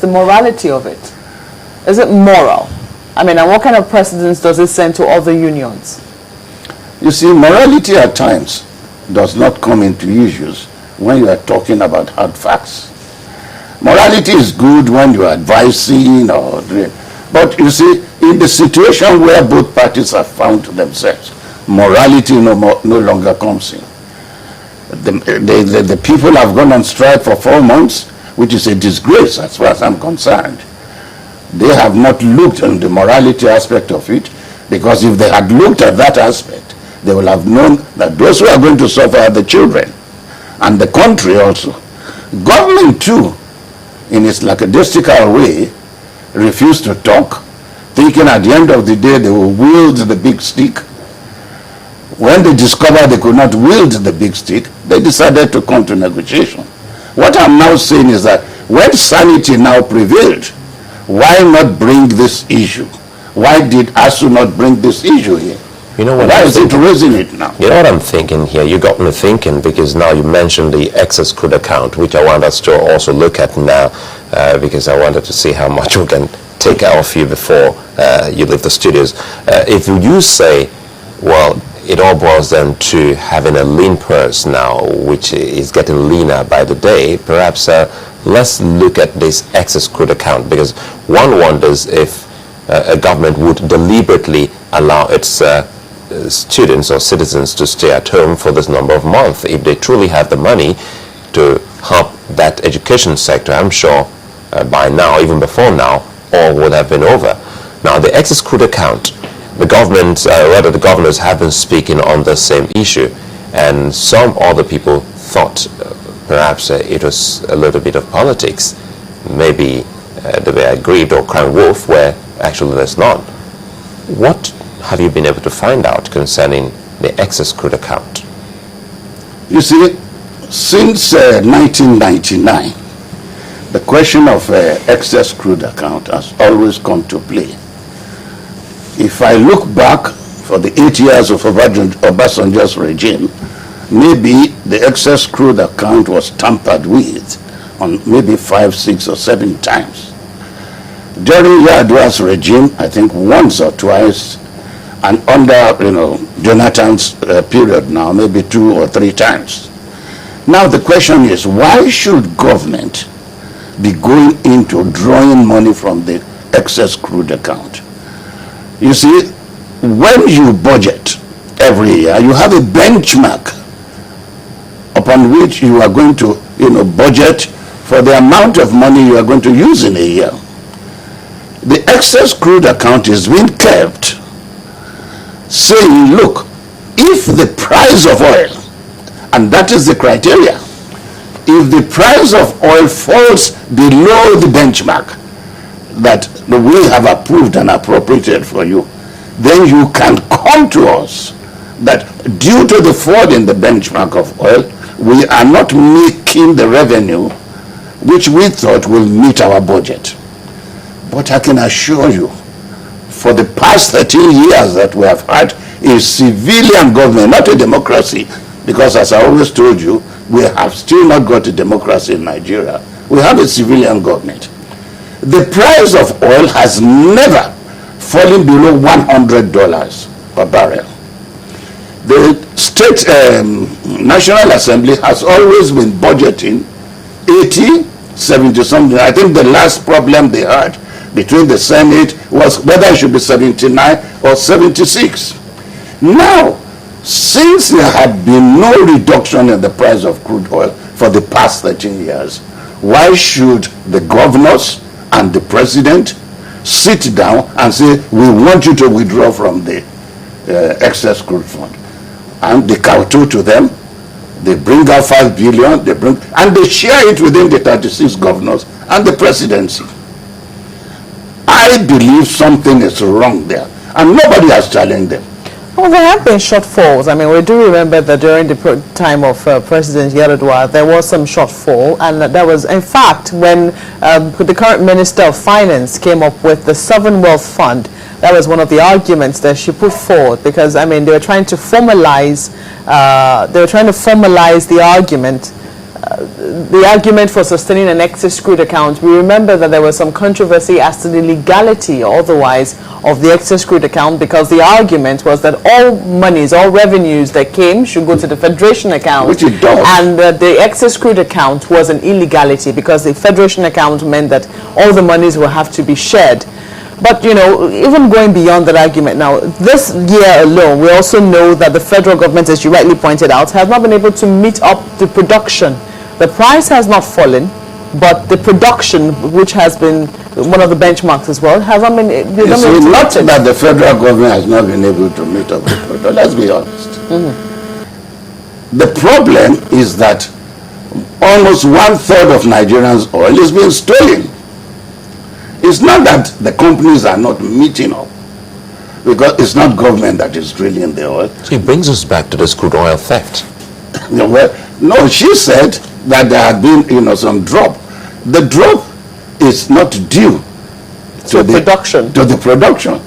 The morality of it. Is it moral? I mean, and what kind of precedence does it send to other unions? You see, morality at times does not come into issues when you are talking about hard facts. Morality is good when you are advising or doing, but you see, in the situation where both parties have found themselves, morality no longer comes in. The people have gone on strike for 4 months, which is a disgrace as far as I'm concerned. They have not looked on the morality aspect of it, because if they had looked at that aspect, they will have known that those who are going to suffer are the children and the country also. Government too, in its lackadaisical way, refused to talk, thinking at the end of the day they will wield the big stick. When they discovered they could not wield the big stick, they decided to come to negotiation. What I'm now saying is that when sanity now prevailed, why not bring this issue? Why did ASUU not bring this issue here? You know what? Why is it raising it now? You know what I'm thinking here? You got me thinking, because now you mentioned the excess crude account, which I want us to also look at now, because I wanted to see how much we can take off you before you leave the studios. If you say, well, it all boils down to having a lean purse now, which is getting leaner by the day, perhaps let's look at this excess crude account, because one wonders if a government would deliberately allow its students or citizens to stay at home for this number of months. If they truly have the money to help that education sector, I'm sure by now, even before now, all would have been over. Now, the excess crude account, the government, rather the governors have been speaking on the same issue, and some other people thought perhaps it was a little bit of politics. Maybe they were aggrieved or crying wolf, where actually there's none. What have you been able to find out concerning the excess crude account? You see, since 1999, the question of excess crude account has always come to play. If I look back for the 8 years of Obasanjo's regime, maybe the excess crude account was tampered with on maybe 5, 6, or 7 times. During Yar'Adua's regime, I think once or twice, and under Jonathan's period now, maybe 2 or 3 times. Now the question is, why should government be going into drawing money from the excess crude account? You see, when you budget every year, you have a benchmark upon which you are going to budget for the amount of money you are going to use in a year. The excess crude account is being kept, saying, look, if the price of oil, and that is the criteria, if the price of oil falls below the benchmark that we have approved and appropriated for you, then you can come to us that due to the fall in the benchmark of oil, we are not making the revenue which we thought will meet our budget. But I can assure you, for the past 13 years that we have had a civilian government, not a democracy, because as I always told you, we have still not got a democracy in Nigeria. We have a civilian government. The price of oil has never fallen below $100 per barrel. The state National Assembly has always been budgeting 80, 70 something. I think the last problem they had between the Senate was whether it should be 79 or 76. Now, since there had been no reduction in the price of crude oil for the past 13 years, why should the governors and the president sit down and say, we want you to withdraw from the excess crude fund? And they kowtow to them, they bring out 5 billion, and they share it within the 36 governors and the presidency. I believe something is wrong there, and nobody has challenged them. Well, there have been shortfalls. I mean, we do remember that during the time of President Yar'Adua, there was some shortfall, and that was, in fact, when the current Minister of Finance came up with the Sovereign Wealth Fund. That was one of the arguments that she put forward, because I mean they were trying to formalize the argument the argument for sustaining an excess crude account, we remember that there was some controversy as to the legality or otherwise of the excess crude account, because the argument was that all monies, all revenues that came should go to the Federation account. Which it does. And the excess crude account was an illegality, because the Federation account meant that all the monies will have to be shared. But, you know, even going beyond that argument now, this year alone, we also know that the federal government, as you rightly pointed out, has not been able to meet up the production. The price has not fallen, but the production, which has been one of the benchmarks as well, has not been... Not that the federal government has not been able to meet up the production, let's be honest. The problem is that almost 1/3 of Nigerians' oil is being stolen. It's not that the companies are not meeting up, because it's not government that is drilling the oil. So it brings us back to this crude oil theft. Well, no, she said that there had been, you know, some drop. The drop is not due to the production. To the production.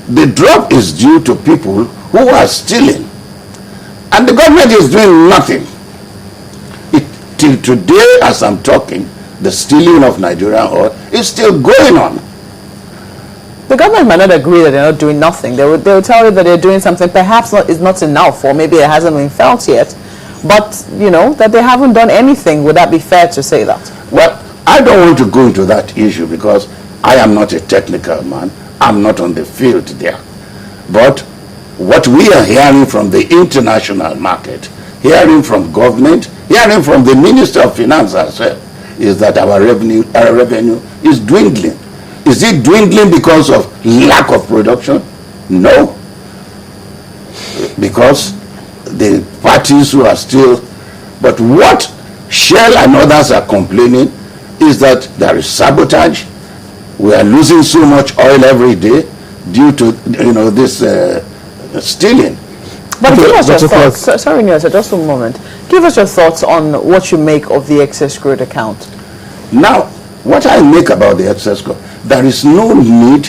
The drop is due to people who are stealing, and the government is doing nothing. Till today, as I'm talking, the stealing of Nigerian oil is still going on. The government might not agree that they're not doing nothing. They will tell you that they're doing something, perhaps is not enough, or maybe it hasn't been felt yet. But, you know, that they haven't done anything. Would that be fair to say that? Well, I don't want to go into that issue, because I am not a technical man. I'm not on the field there. But what we are hearing from the international market, hearing from government, hearing from the Minister of Finance herself, is that our revenue is dwindling. Is it dwindling because of lack of production? No. Because the parties who are still... But what Shell and others are complaining is that there is sabotage. We are losing so much oil every day due to, you know, this stealing. But give us your thoughts. Sorry, Niels, just a moment. Give us your thoughts on what you make of the excess crude account. Now, what I make about the excess crude, there is no need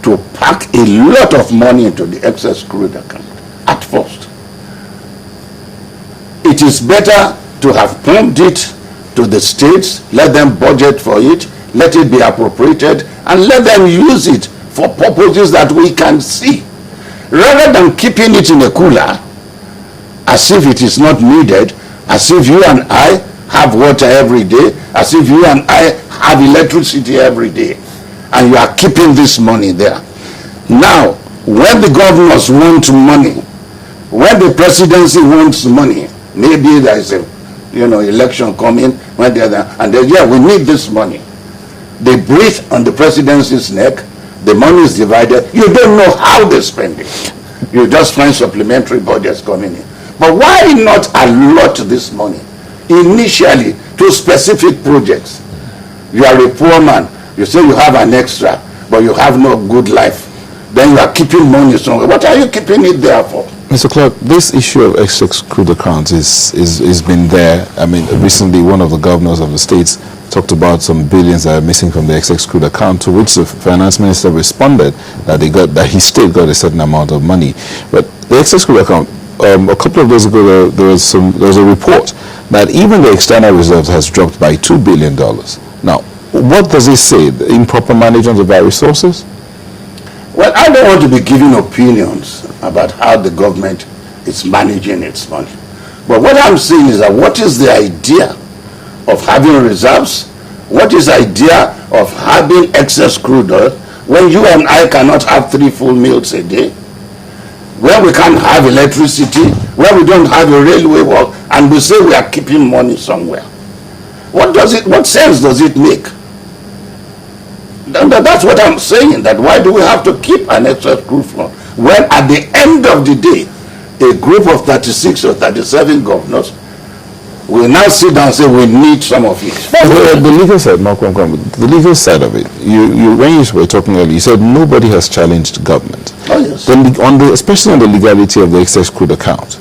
to pack a lot of money into the excess crude account at first. It is better to have pumped it to the states, let them budget for it, let it be appropriated, and let them use it for purposes that we can see, rather than keeping it in a cooler as if it is not needed, as if you and I have water every day, as if you and I have electricity every day, and you are keeping this money there. Now, when the governors want money, when the presidency wants money, maybe there is a, you know, election coming, when they're there, and they, yeah, we need this money. They breathe on the presidency's neck, the money is divided, you don't know how they spend it. You just find supplementary budgets coming in. But why not allot this money initially to specific projects? You are a poor man, you say you have an extra, but you have no good life. Then you are keeping money somewhere. What are you keeping it there for? Mr. Clarke, this issue of excess crude accounts is been there. I mean, recently one of the governors of the states talked about some billions that are missing from the excess crude account, to which the finance minister responded that his state got a certain amount of money. But the excess crude account, a couple of days ago, there was a report that even the external reserves has dropped by $2 billion. Now, what does it say? The improper management of our resources? Well, I don't want to be giving opinions about how the government is managing its money. But what I'm saying is that what is the idea of having reserves? What is the idea of having excess crude oil when you and I cannot have 3 full meals a day? When we can't have electricity, when we don't have a railway work, and we say we are keeping money somewhere. What sense does it make? That's what I'm saying, that why do we have to keep an excess crude fund when at the end of the day, a group of 36 or 37 governors will now sit down and say we need some of it. The legal side, Malcolm, the legal side of it, when you were talking earlier, you said nobody has challenged government. Oh, yes. Especially on the legality of the excess crude account.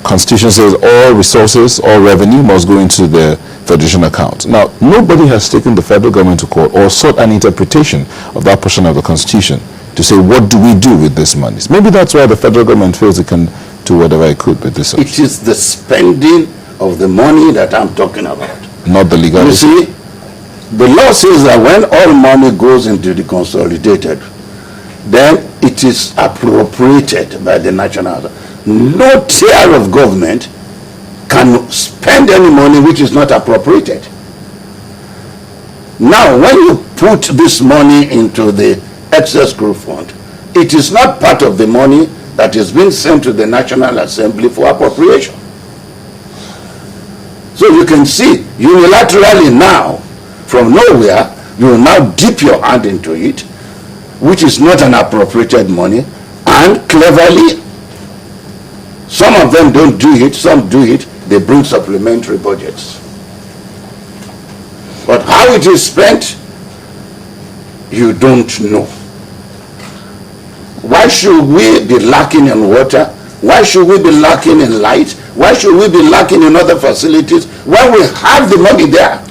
Constitution says all resources, all revenue must go into the Federation account. Now, nobody has taken the federal government to court or sought an interpretation of that portion of the Constitution to say, what do we do with this money? Maybe that's why the federal government feels it can do whatever it could with this. It is the spending of the money that I'm talking about. Not the legality. You see, the law says that when all money goes into the consolidated, then it is appropriated by the national. No tier of government can spend any money which is not appropriated. Now, when you put this money into the excess crude fund, it is not part of the money that is being sent to the National Assembly for appropriation. So you can see unilaterally now, from nowhere, you will now dip your hand into it, which is not an appropriated money, and cleverly, some of them don't do it, some do it, they bring supplementary budgets. But how it is spent, you don't know. Why should we be lacking in water? Why should we be lacking in light? Why should we be lacking in other facilities when we have the money there?